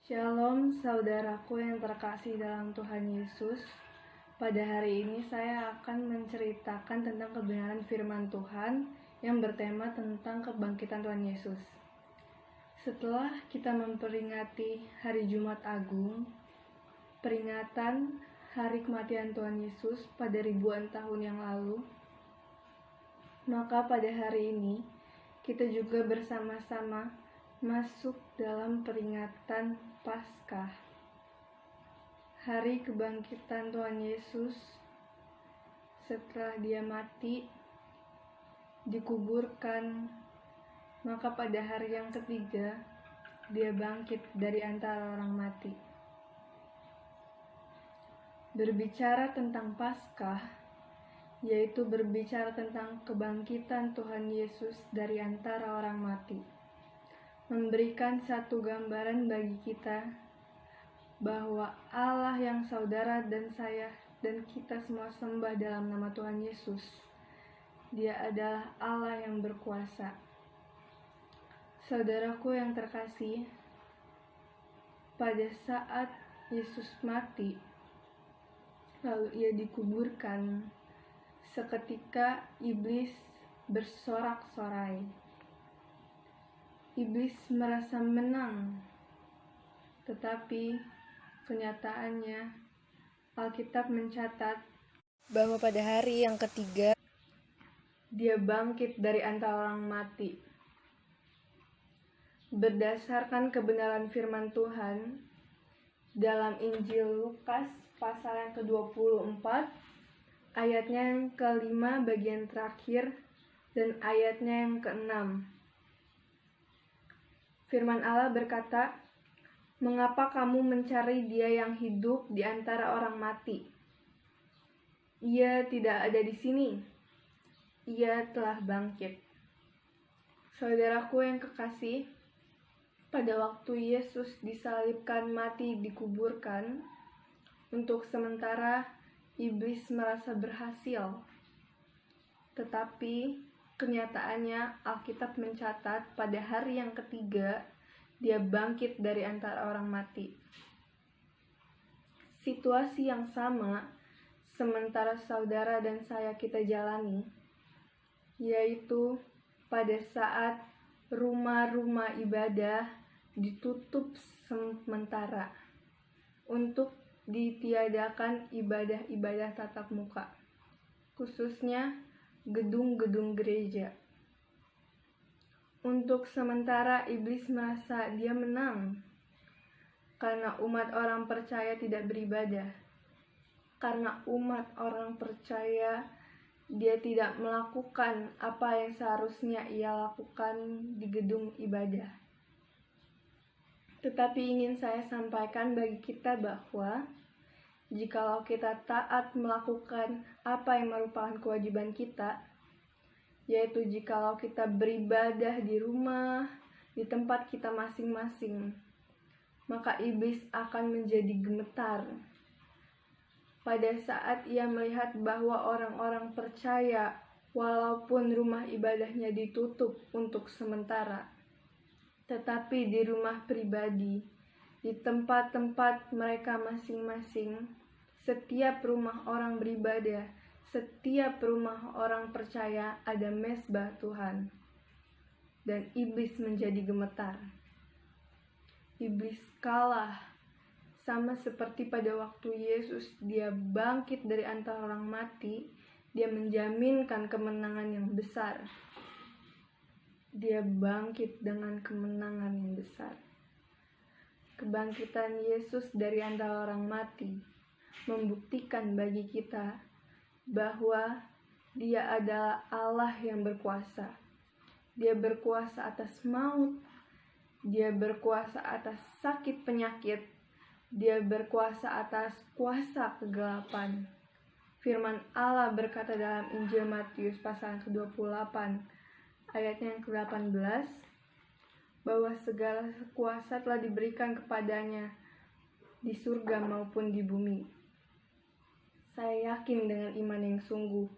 Shalom saudaraku yang terkasih dalam Tuhan Yesus. Pada hari ini saya akan menceritakan tentang kebenaran firman Tuhan yang bertema tentang kebangkitan Tuhan Yesus. Setelah kita memperingati hari Jumat Agung, peringatan hari kematian Tuhan Yesus pada ribuan tahun yang lalu, maka pada hari ini kita juga bersama-sama masuk dalam peringatan Paskah, hari kebangkitan Tuhan Yesus. Setelah dia mati, dikuburkan, maka pada hari yang ketiga dia bangkit dari antara orang mati. Berbicara tentang Paskah, yaitu berbicara tentang kebangkitan Tuhan Yesus dari antara orang mati, memberikan satu gambaran bagi kita bahwa Allah yang saudara dan saya dan kita semua sembah dalam nama Tuhan Yesus, Dia adalah Allah yang berkuasa. Saudaraku yang terkasih, pada saat Yesus mati, lalu ia dikuburkan, seketika iblis bersorak-sorai. Iblis merasa menang, tetapi kenyataannya Alkitab mencatat bahwa pada hari yang ketiga dia bangkit dari antara orang mati. Berdasarkan kebenaran firman Tuhan dalam Injil Lukas pasal yang ke-24, ayatnya yang ke-5 bagian terakhir dan ayatnya yang ke-6. Firman Allah berkata, "Mengapa kamu mencari Dia yang hidup di antara orang mati? Ia tidak ada di sini. Ia telah bangkit." Saudaraku yang kekasih, pada waktu Yesus disalibkan, mati, dikuburkan, untuk sementara iblis merasa berhasil. Tetapi kenyataannya Alkitab mencatat pada hari yang ketiga dia bangkit dari antara orang mati. Situasi yang sama sementara saudara dan saya kita jalani, yaitu pada saat rumah-rumah ibadah ditutup sementara untuk ditiadakan ibadah-ibadah tatap muka, khususnya gedung-gedung gereja. Untuk sementara iblis merasa dia menang karena umat orang percaya tidak beribadah. Karena umat orang percaya dia tidak melakukan apa yang seharusnya ia lakukan di gedung ibadah. Tetapi ingin saya sampaikan bagi kita bahwa jikalau kita taat melakukan apa yang merupakan kewajiban kita, yaitu jikalau kita beribadah di rumah, di tempat kita masing-masing, maka iblis akan menjadi gemetar pada saat ia melihat bahwa orang-orang percaya, walaupun rumah ibadahnya ditutup untuk sementara, tetapi di rumah pribadi, di tempat-tempat mereka masing-masing, setiap rumah orang beribadah, setiap rumah orang percaya ada mezbah Tuhan. Dan iblis menjadi gemetar. Iblis kalah, sama seperti pada waktu Yesus dia bangkit dari antara orang mati, dia menjaminkan kemenangan yang besar. Dia bangkit dengan kemenangan yang besar. Kebangkitan Yesus dari antara orang mati membuktikan bagi kita bahwa Dia adalah Allah yang berkuasa. Dia berkuasa atas maut, Dia berkuasa atas sakit penyakit, Dia berkuasa atas kuasa kegelapan. Firman Allah berkata dalam Injil Matius pasal ke-28 ayatnya yang ke-18, bahwa segala kuasa telah diberikan kepadanya di surga maupun di bumi. Saya yakin dengan iman yang sungguh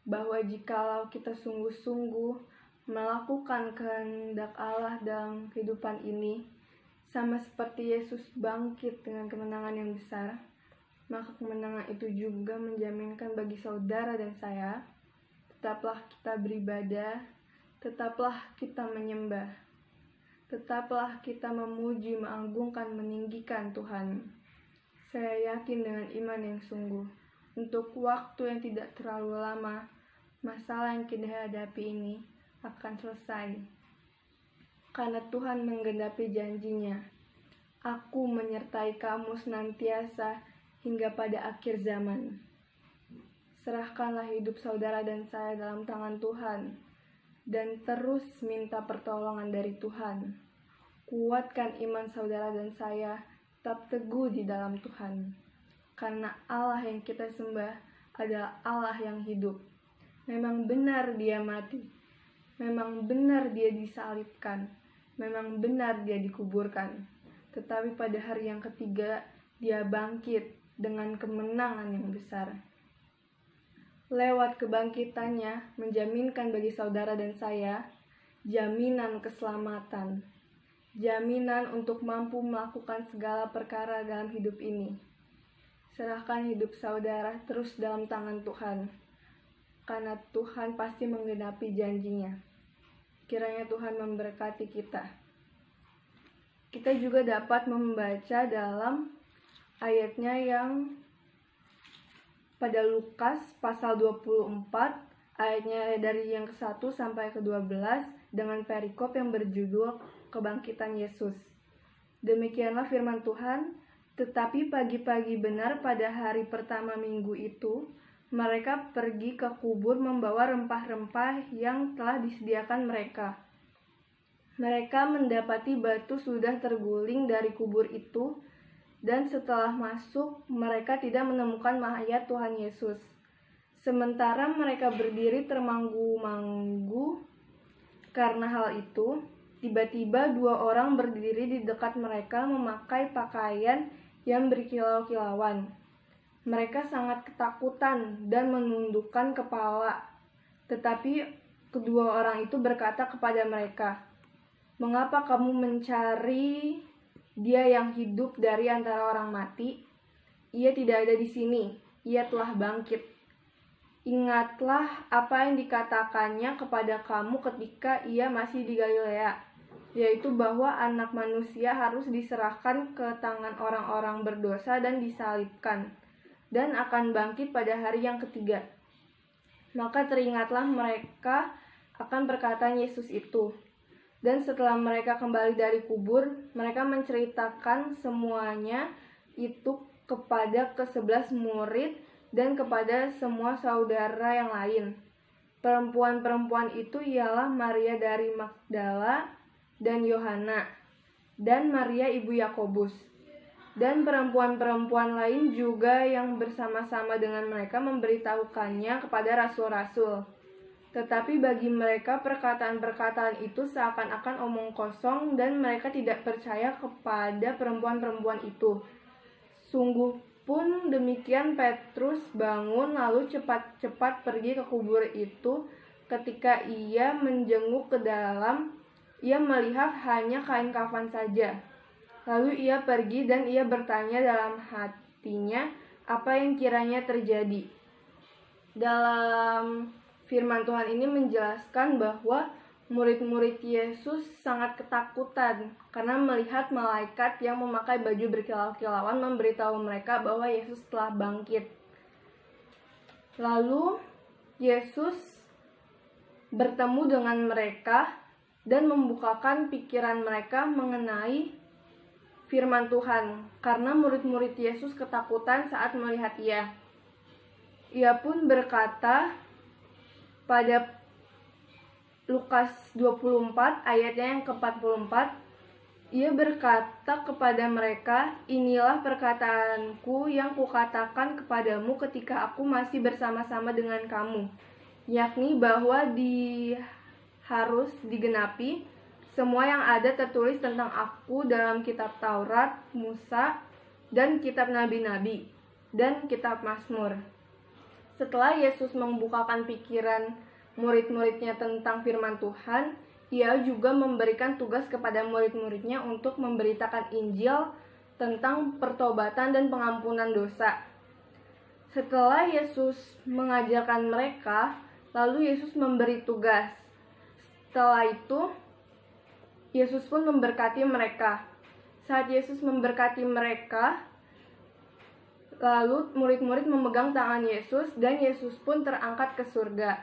bahwa jikalau kita sungguh-sungguh melakukan kehendak Allah dalam kehidupan ini, Sama seperti Yesus bangkit dengan kemenangan yang besar, maka kemenangan itu juga menjaminkan bagi saudara dan saya. Tetaplah kita beribadah, tetaplah kita menyembah, tetaplah kita memuji, mengagungkan, meninggikan Tuhan. Saya yakin dengan iman yang sungguh, untuk waktu yang tidak terlalu lama, masalah yang kita hadapi ini akan selesai. Karena Tuhan menggenapi janjinya, aku menyertai kamu senantiasa hingga pada akhir zaman. Serahkanlah hidup saudara dan saya dalam tangan Tuhan, dan terus minta pertolongan dari Tuhan. Kuatkan iman saudara dan saya, tetap teguh di dalam Tuhan. Karena Allah yang kita sembah adalah Allah yang hidup. Memang benar dia mati, memang benar dia disalibkan, memang benar dia dikuburkan. Tetapi pada hari yang ketiga, dia bangkit dengan kemenangan yang besar. Lewat kebangkitannya, menjaminkan bagi saudara dan saya jaminan keselamatan, jaminan untuk mampu melakukan segala perkara dalam hidup ini. Serahkan hidup saudara terus dalam tangan Tuhan, karena Tuhan pasti menggenapi janjinya. Kiranya Tuhan memberkati kita. Kita juga dapat membaca dalam ayatnya yang pada Lukas pasal 24, ayatnya dari yang ke-1 sampai ke-12 dengan perikop yang berjudul Kebangkitan Yesus. Demikianlah firman Tuhan, tetapi pagi-pagi benar pada hari pertama minggu itu, mereka pergi ke kubur membawa rempah-rempah yang telah disediakan mereka. Mereka mendapati batu sudah terguling dari kubur itu, dan setelah masuk, mereka tidak menemukan mayat Tuhan Yesus. Sementara mereka berdiri termanggu-manggu karena hal itu, tiba-tiba 2 orang berdiri di dekat mereka memakai pakaian yang berkilau-kilauan. Mereka sangat ketakutan dan menundukkan kepala. Tetapi kedua orang itu berkata kepada mereka, "Mengapa kamu mencari Dia yang hidup dari antara orang mati? Ia tidak ada di sini, Ia telah bangkit. Ingatlah apa yang dikatakannya kepada kamu ketika Ia masih di Galilea, yaitu bahwa Anak Manusia harus diserahkan ke tangan orang-orang berdosa dan disalibkan, dan akan bangkit pada hari yang ketiga." Maka teringatlah mereka akan perkataan Yesus itu. Dan setelah mereka kembali dari kubur, mereka menceritakan semuanya itu kepada ke-11 murid dan kepada semua saudara yang lain. Perempuan-perempuan itu ialah Maria dari Magdala dan Yohana, dan Maria ibu Yakobus. Dan perempuan-perempuan lain juga yang bersama-sama dengan mereka memberitahukannya kepada rasul-rasul. Tetapi bagi mereka perkataan-perkataan itu seakan-akan omong kosong, dan mereka tidak percaya kepada perempuan-perempuan itu. Sungguh pun demikian, Petrus bangun lalu cepat-cepat pergi ke kubur itu. Ketika ia menjenguk ke dalam, ia melihat hanya kain kafan saja. Lalu ia pergi dan ia bertanya dalam hatinya apa yang kiranya terjadi. Dalam firman Tuhan ini menjelaskan bahwa murid-murid Yesus sangat ketakutan karena melihat malaikat yang memakai baju berkilau-kilauan memberitahu mereka bahwa Yesus telah bangkit. Lalu Yesus bertemu dengan mereka dan membukakan pikiran mereka mengenai firman Tuhan, karena murid-murid Yesus ketakutan saat melihat Ia. Ia pun berkata pada Lukas 24 ayatnya yang ke-44, ia berkata kepada mereka, "Inilah perkataanku yang kukatakan kepadamu ketika aku masih bersama-sama dengan kamu, yakni bahwa harus digenapi semua yang ada tertulis tentang aku dalam kitab Taurat, Musa, dan kitab Nabi-Nabi, dan kitab Mazmur." Setelah Yesus membukakan pikiran murid-muridnya tentang firman Tuhan, ia juga memberikan tugas kepada murid-muridnya untuk memberitakan Injil tentang pertobatan dan pengampunan dosa. Setelah Yesus mengajarkan mereka, lalu Yesus memberi tugas. Setelah itu, Yesus pun memberkati mereka. Saat Yesus memberkati mereka, lalu murid-murid memegang tangan Yesus dan Yesus pun terangkat ke surga.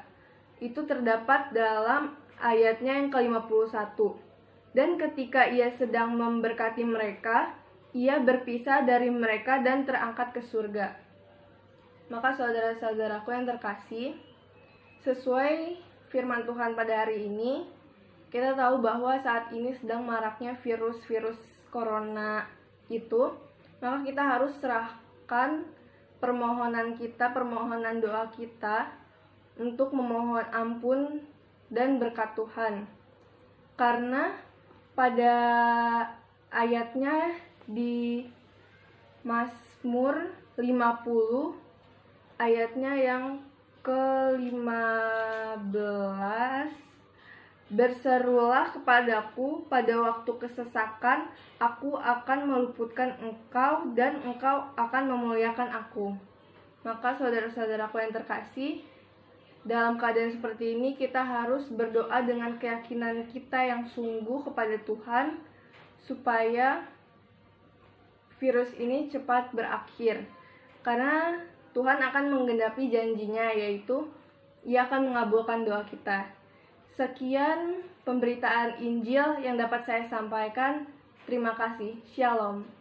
Itu terdapat dalam ayatnya yang ke-51. Dan ketika ia sedang memberkati mereka, ia berpisah dari mereka dan terangkat ke surga. Maka saudara-saudaraku yang terkasih, sesuai firman Tuhan pada hari ini, kita tahu bahwa saat ini sedang maraknya virus-virus corona itu, maka kita harus serahkan permohonan doa kita untuk memohon ampun dan berkat Tuhan. Karena pada ayatnya di Mazmur 50 ayatnya yang ke-15, berserulah kepadaku pada waktu kesesakan, aku akan meluputkan engkau dan engkau akan memuliakan aku. Maka saudara-saudaraku yang terkasih, dalam keadaan seperti ini kita harus berdoa dengan keyakinan kita yang sungguh kepada Tuhan supaya virus ini cepat berakhir. Karena Tuhan akan menggenapi janjinya, yaitu Ia akan mengabulkan doa kita. Sekian pemberitaan Injil yang dapat saya sampaikan. Terima kasih. Shalom.